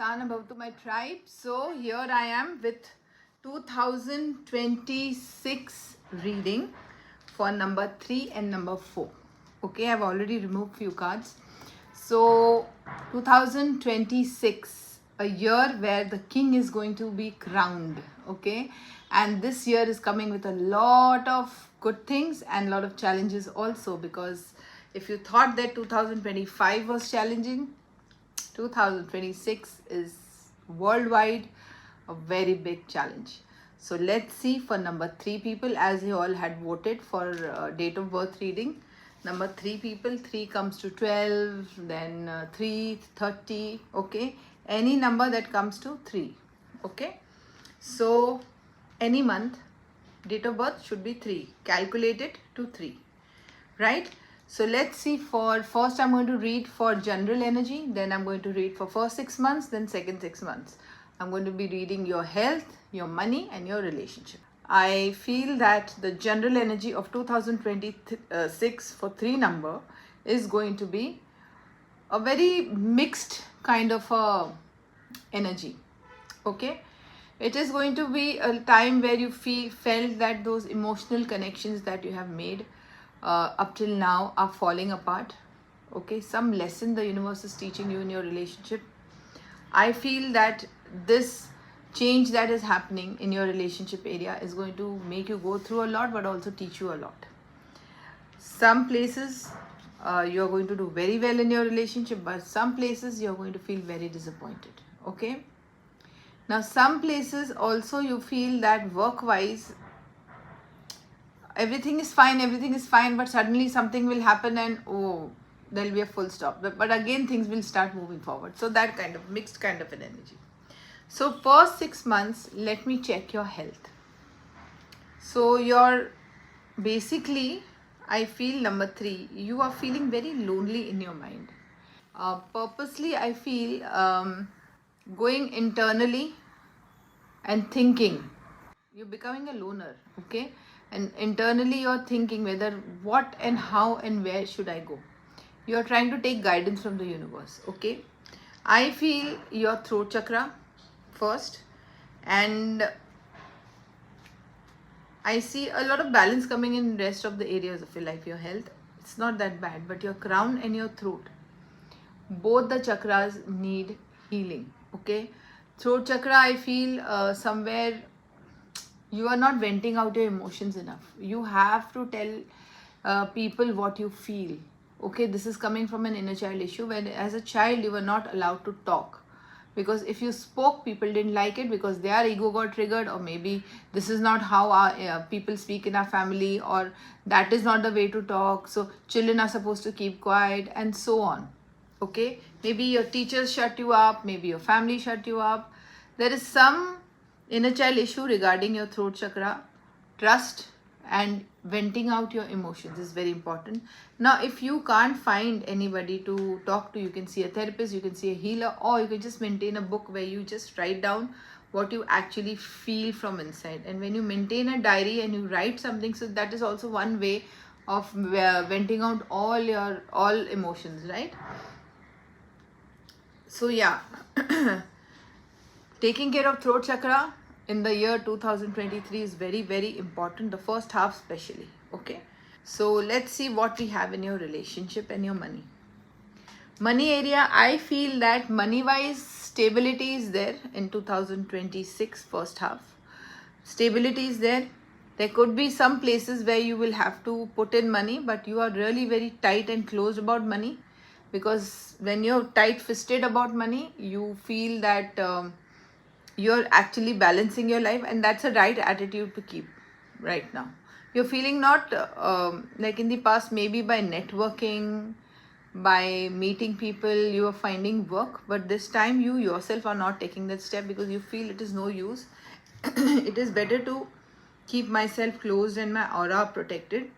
Sana Bhavatu, my tribe. So here I am with 2026 reading for number 3 and number 4. Okay, I've already removed few cards. So 2026, a year where the king is going to be crowned. Okay, and this year is coming with a lot of good things and a lot of challenges also, because if you thought that 2025 was challenging, 2026 is worldwide a very big challenge. So let's see for number 3 people, as you all had voted for date of birth reading. Number 3 people, 3 comes to 12, then 3, 30, okay? Any number that comes to 3, okay? So any month, date of birth should be 3, calculate it to 3, right? So let's see. For first I'm going to read for general energy, then I'm going to read for first 6 months, then second 6 months. I'm going to be reading your health, your money and your relationship. I feel that the general energy of 2026 for 3 number is going to be a very mixed kind of energy, okay? It is going to be a time where you felt that those emotional connections that you have made up till now are falling apart, okay? Some lesson the universe is teaching you in your relationship. I feel that this change that is happening in your relationship area is going to make you go through a lot, but also teach you a lot. Some places you're going to do very well in your relationship, but some places you're going to feel very disappointed, okay? Now some places also you feel that work wise everything is fine, but suddenly something will happen and there'll be a full stop, but again things will start moving forward. So that kind of mixed kind of an energy. So first 6 months, let me check your health. So you're basically, I feel number 3, you are feeling very lonely in your mind. Purposely I feel going internally and thinking, you're becoming a loner, okay? And internally you're thinking whether what and how and where should I go. You're trying to take guidance from the universe, okay? I feel your throat chakra first, and I see a lot of balance coming in rest of the areas of your life. Your health, it's not that bad, but your crown and your throat, both the chakras need healing, okay? Throat chakra, I feel somewhere you are not venting out your emotions enough. You have to tell people what you feel, okay? This is coming from an inner child issue, when as a child you were not allowed to talk, because if you spoke, people didn't like it because their ego got triggered, or maybe this is not how our people speak in our family, or that is not the way to talk, so children are supposed to keep quiet, and so on, okay? Maybe your teachers shut you up, maybe your family shut you up. There is some inner child issue regarding your throat chakra. Trust and venting out your emotions is very important. Now if you can't find anybody to talk to, you can see a therapist, you can see a healer, or you can just maintain a book where you just write down what you actually feel from inside. And when you maintain a diary and you write something, so that is also one way of venting out all emotions, right? So yeah, taking care of throat chakra in the year 2023 is very, very important, the first half especially, okay? So let's see what we have in your relationship and your money. Money area, I feel that money wise stability is there in 2026 first half. Stability is there. There could be some places where you will have to put in money, but you are really very tight and closed about money, because when you're tight fisted about money, you feel that you're actually balancing your life, and that's a right attitude to keep right now. You're feeling not like in the past, maybe by networking, by meeting people, you are finding work, but this time you yourself are not taking that step because you feel it is no use. It is better to keep myself closed and my aura protected,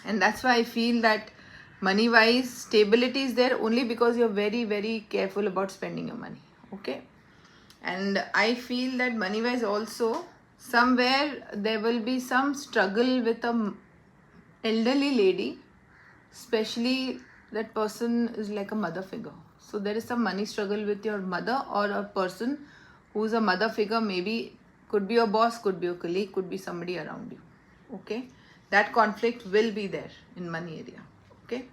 and that's why I feel that money wise stability is there, only because you're very, very careful about spending your money, okay? And I feel that money wise also somewhere there will be some struggle with a elderly lady, especially that person is like a mother figure. So there is some money struggle with your mother or a person who's a mother figure. Maybe could be your boss, could be your colleague, could be somebody around you. Okay, that conflict will be there in money area. Okay,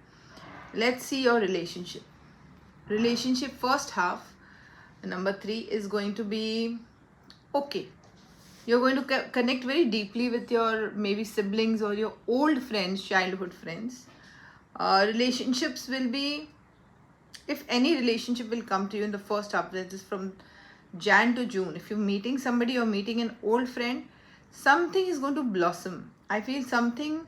let's see your relationship first half. Number 3 is going to be okay. You're going to connect very deeply with your maybe siblings or your old friends, childhood friends. Relationships will be, if any relationship will come to you in the first half, that is from Jan to June. If you're meeting somebody or meeting an old friend, something is going to blossom. I feel something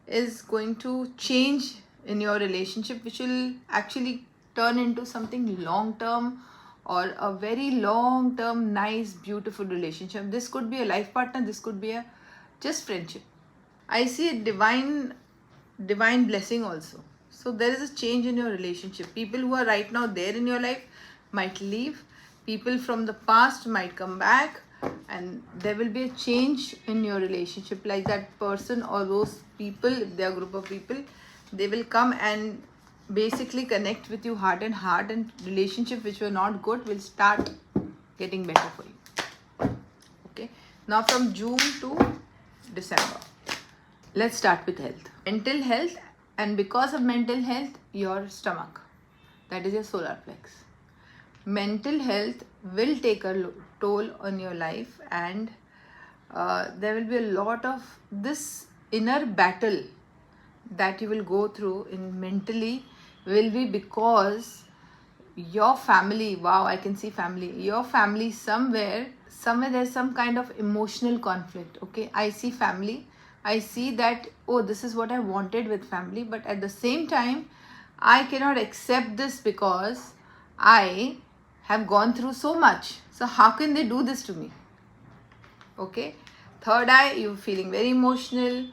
is going to change in your relationship, which will actually turn into something long term or a very long term, nice, beautiful relationship. This could be a life partner, this could be a just friendship. I see a divine blessing also. So there is a change in your relationship. People who are right now there in your life might leave. People from the past might come back, and there will be a change in your relationship. Like that person or those people, if they are a group of people, they will come and basically connect with you heart and heart, and relationship which were not good will start getting better for you. Okay, now from June to December, let's start with health. Mental health, and because of mental health, your stomach, that is your solar plex. Mental health will take a toll on your life, and there will be a lot of this inner battle that you will go through in mentally will be because your family, wow, I can see family, your family somewhere there's some kind of emotional conflict. Okay, I see family, I see that, oh, this is what I wanted with family, but at the same time I cannot accept this because I have gone through so much, so how can they do this to me? Okay, third eye, you feeling very emotional,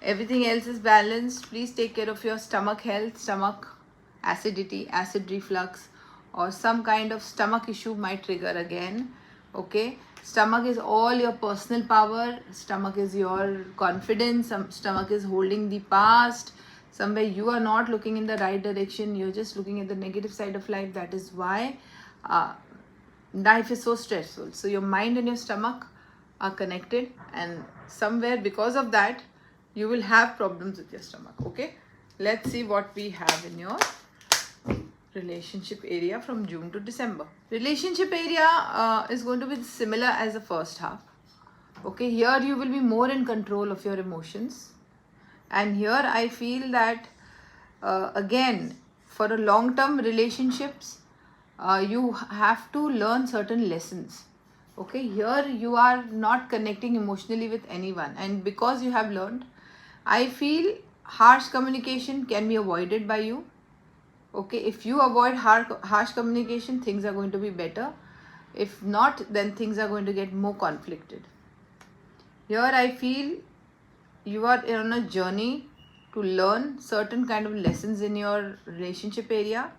everything else is balanced. Please take care of your stomach health. Stomach acidity, acid reflux, or some kind of stomach issue might trigger again. Okay, stomach is all your personal power, stomach is your confidence, stomach is holding the past. Somewhere you are not looking in the right direction, you're just looking at the negative side of life. That is why life is so stressful. So your mind and your stomach are connected, and somewhere because of that you will have problems with your stomach. Okay, let's see what we have in your relationship area from June to December. Relationship area is going to be similar as the first half. Okay, here you will be more in control of your emotions, and here I feel that again, for a long term relationships, you have to learn certain lessons. Okay, here you are not connecting emotionally with anyone, and because you have learned, I feel harsh communication can be avoided by you. Okay, if you avoid harsh communication, things are going to be better. If not, then things are going to get more conflicted. Here I feel you are on a journey to learn certain kind of lessons in your relationship area.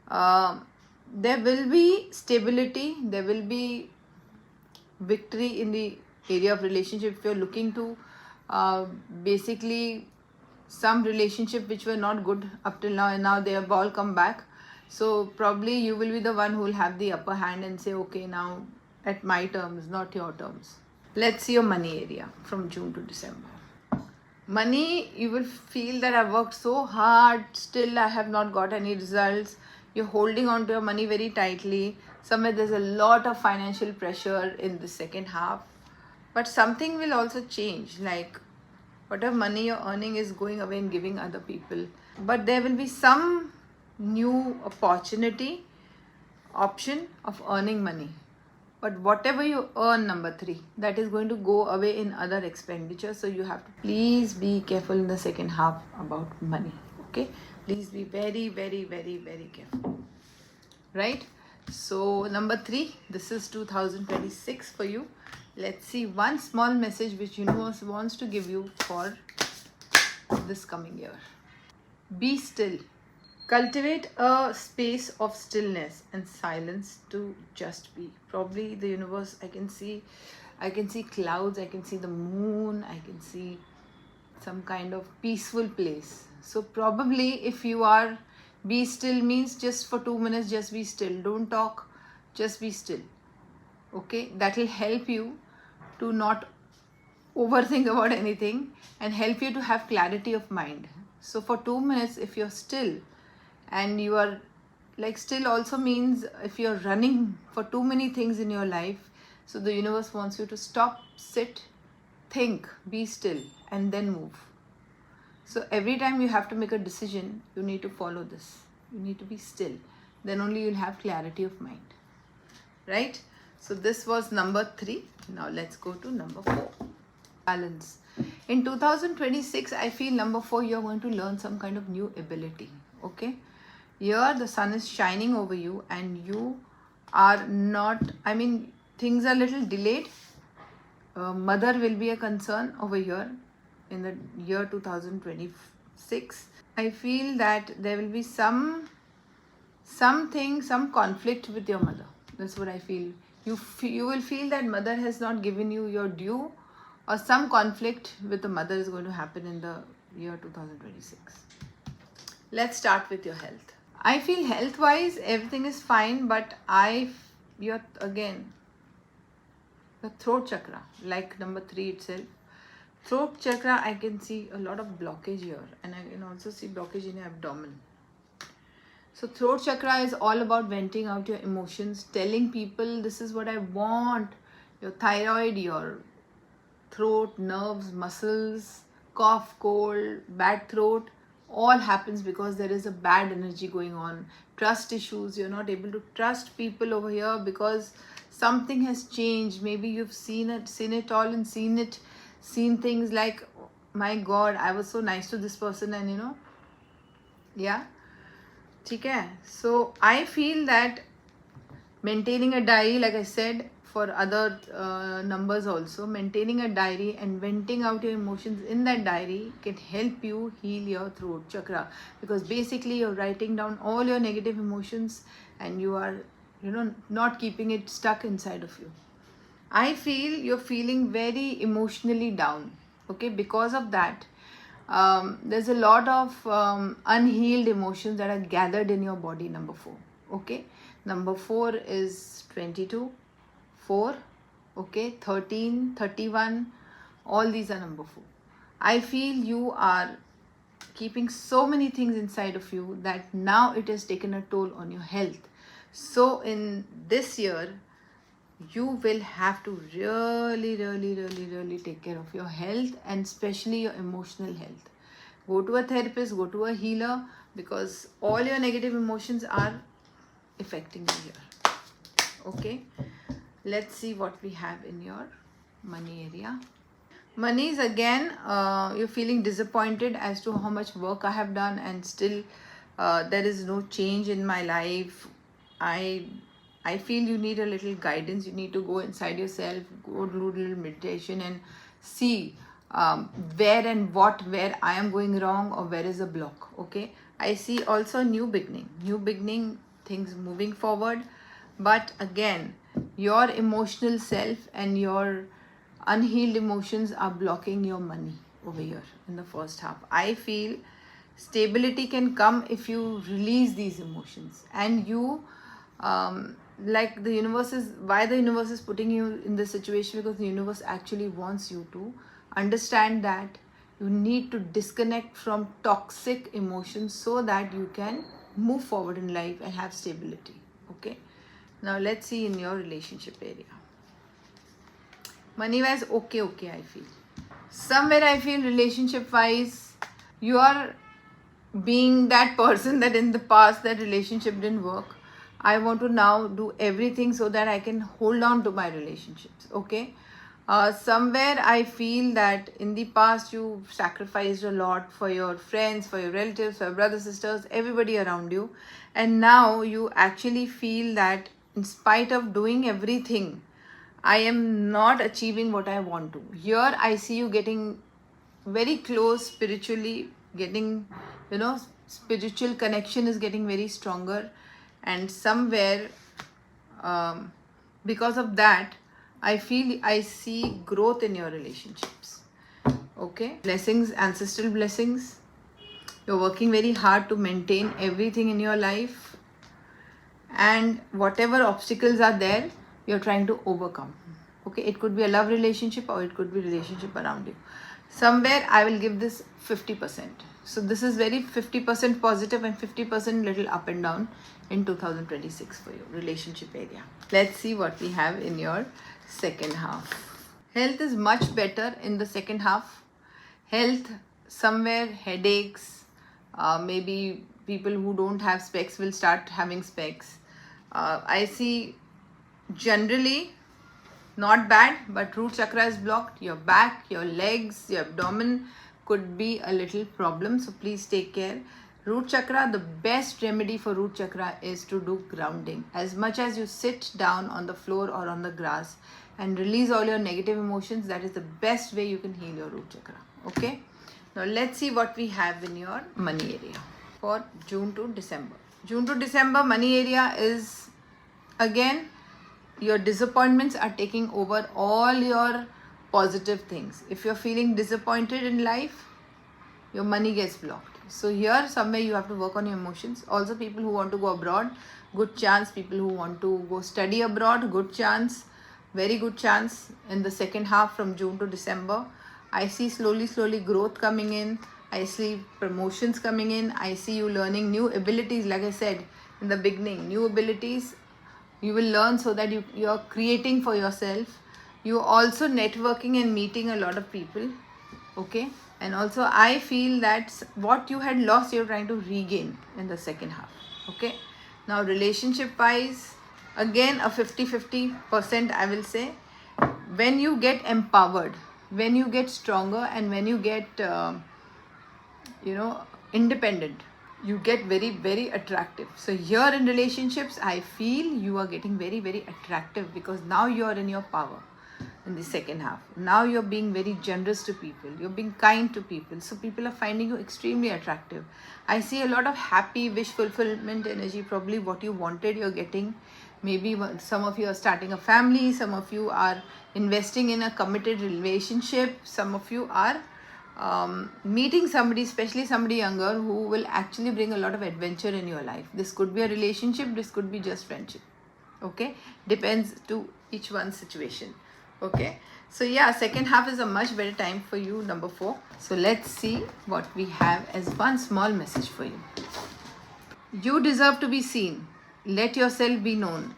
There will be stability, there will be victory in the area of relationship. If you're looking to basically some relationship which were not good up till now, and now they have all come back, so probably you will be the one who will have the upper hand and say, okay, now at my terms, not your terms. Let's see your money area from June to December. Money, you will feel that I've worked so hard, still I have not got any results. You're holding on to your money very tightly. Somewhere there's a lot of financial pressure in the second half, but something will also change. Like whatever money you're earning is going away and giving other people, but there will be some new option of earning money. But whatever you earn, number 3, that is going to go away in other expenditure. So you have to please be careful in the second half about money. Okay, please be very, very, very, very careful. Right? So number 3, this is 2026 for you. Let's see one small message which universe wants to give you for this coming year. Be still. Cultivate a space of stillness and silence to just be. Probably the universe, I can see clouds, I can see the moon, I can see some kind of peaceful place. So probably if you are Be still means just for 2 minutes, just be still. Don't talk, just be still. Okay, that will help you to not overthink about anything and help you to have clarity of mind. So for 2 minutes, if you're still and you are like, still also means if you're running for too many things in your life, so the universe wants you to stop, sit, think, be still, and then move. So every time you have to make a decision, you need to follow this. You need to be still. Then only you'll have clarity of mind. Right? So this was number 3. Now let's go to number 4. Balance. In 2026, I feel number 4, you're going to learn some kind of new ability. Okay? Here the sun is shining over you and you are not, I mean, things are a little delayed. Mother will be a concern over here in the year 2026. I feel that there will be some conflict with your mother. That's what I feel. You will feel that mother has not given you your due, or some conflict with the mother is going to happen in the year 2026. Let's start with your health. I feel health wise everything is fine, but you're again the throat chakra, like number 3 itself. Throat chakra, I can see a lot of blockage here, and I can also see blockage in your abdomen. So throat chakra is all about venting out your emotions, telling people this is what I want. Your thyroid, your throat, nerves, muscles, cough, cold, bad throat, all happens because there is a bad energy going on. Trust issues, you're not able to trust people over here because something has changed. Maybe you've seen it all, and seen things like, my God, I was so nice to this person, and yeah. Okay, so I feel that maintaining a diary, like I said, for other numbers also, maintaining a diary and venting out your emotions in that diary can help you heal your throat chakra, because basically you're writing down all your negative emotions and you are not keeping it stuck inside of you. I feel you're feeling very emotionally down. Okay, because of that, there's a lot of unhealed emotions that are gathered in your body. Number 4. Okay, number 4 is 22, 4, okay, 13, 31. All these are number 4. I feel you are keeping so many things inside of you that now it has taken a toll on your health. So in this year, you will have to really take care of your health, and especially your emotional health. Go to a therapist, go to a healer, because all your negative emotions are affecting you here. Okay, let's see what we have in your money area. Money is again, you're feeling disappointed as to how much work I have done and still there is no change in my life. I feel you need a little guidance. You need to go inside yourself, go do a little meditation and see where I am going wrong, or where is a block. Okay, I see also new beginning, things moving forward, but again your emotional self and your unhealed emotions are blocking your money over here in the first half. I feel stability can come if you release these emotions, and you like the universe is putting you in this situation, because the universe actually wants you to understand that you need to disconnect from toxic emotions so that you can move forward in life and have stability. Okay, now let's see in your relationship area. Money wise, okay, I feel somewhere, I feel relationship wise you are being that person that in the past that relationship didn't work. I want to now do everything so that I can hold on to my relationships. Okay, somewhere I feel that in the past you sacrificed a lot for your friends, for your relatives, for your brothers, sisters, everybody around you, and now you actually feel that in spite of doing everything, I am not achieving what I want to. Here I see you getting very close spiritually, getting, spiritual connection is getting very stronger, and somewhere because of that, I feel I see growth in your relationships. Okay, blessings, ancestral blessings, You're working very hard to maintain everything in your life, and whatever obstacles are there, you're trying to overcome. Okay, it could be a love relationship or it could be relationship around you. Somewhere I will give this 50%. So this is very 50% positive and 50% little up and down in 2026 for you, relationship area. Let's see what we have in your second half. Health is much better in the second half. Health, somewhere headaches, maybe people who don't have specs will start having specs. I see generally not bad, but root chakra is blocked. Your back, your legs, your abdomen could be a little problem, so please take care. Root chakra, the best remedy for root chakra is to do grounding. As much as you sit down on the floor or on the grass and release all your negative emotions, that is the best way you can heal your root chakra. Okay, now let's see what we have in your money area for June to December. June to December money area is, again, your disappointments are taking over all your positive things. If you're feeling disappointed in life, your money gets blocked. So here somewhere you have to work on your emotions. Also, people who want to go abroad, good chance. People who want to go study abroad, good chance, very good chance in the second half from June to December. I see slowly growth coming in. I see promotions coming in. I see you learning new abilities. Like I said in the beginning, new abilities you will learn, so that you're creating for yourself. You're also networking and meeting a lot of people. Okay, and also I feel that what you had lost, you're trying to regain in the second half. Okay, now relationship wise, again a 50-50% I will say. When you get empowered, when you get stronger, and when you get independent, you get very attractive. So here in relationships, I feel you are getting very attractive, because now you are in your power in the second half. Now you're being very generous to people, you're being kind to people, so people are finding you extremely attractive. I see a lot of happy wish fulfillment energy. Probably what you wanted, you're getting. Maybe some of you are starting a family, some of you are investing in a committed relationship, some of you are meeting somebody, especially somebody younger, who will actually bring a lot of adventure in your life. This could be a relationship, this could be just friendship. Okay, depends to each one's situation. Okay, so yeah, second half is a much better time for you, number 4. So let's see what we have as one small message for you. You deserve to be seen. Let yourself be known.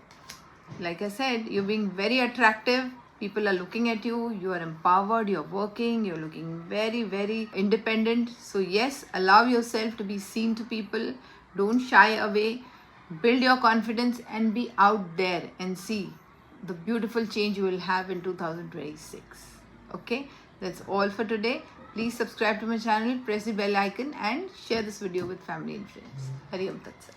Like I said, you're being very attractive. People are looking at you. You are empowered. You're working. You're looking very independent. So yes, allow yourself to be seen to people. Don't shy away. Build your confidence and be out there and see the beautiful change you will have in 2026. Okay, that's all for today. Please subscribe to my channel, press the bell icon, and share this video with family and friends. Hari Om Tat Sat.